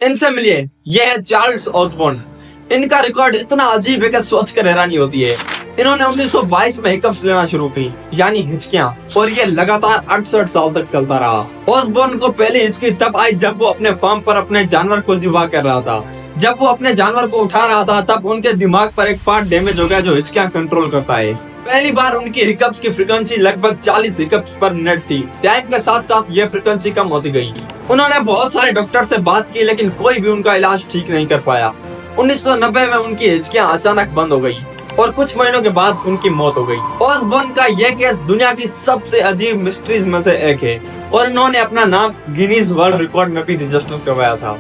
इनसे मिलिए, ये है चार्ल्स ऑसबॉर्न। इनका रिकॉर्ड इतना अजीब है कि सोच कर हैरानी होती है। इन्होंने 1922 में हिकअप्स लेना शुरू की, यानी हिचकियां, और ये लगातार 68 साल तक चलता रहा। ऑसबॉर्न को पहली हिचकी तब आई जब वो अपने फार्म पर अपने जानवर को ज़िबा कर रहा था। जब वो अपने जानवर को उठा रहा था तब उनके दिमाग पर एक पार्ट डैमेज हो गया जो हिचकियां कंट्रोल करता है। पहली बार उनकी हिकअप्स की फ्रीक्वेंसी लगभग 40 हिकअप्स पर मिनट थी। टाइम के साथ साथ ये फ्रीक्वेंसी कम होती गई। उन्होंने बहुत सारे डॉक्टर से बात की लेकिन कोई भी उनका इलाज ठीक नहीं कर पाया। 1990 में उनकी हिचकियां अचानक बंद हो गई और कुछ महीनों के बाद उनकी मौत हो गई। ऑसबॉर्न का यह केस दुनिया की सबसे अजीब मिस्ट्रीज में से एक है और इन्होंने अपना नाम गिनीज वर्ल्ड रिकॉर्ड में भी रजिस्टर करवाया था।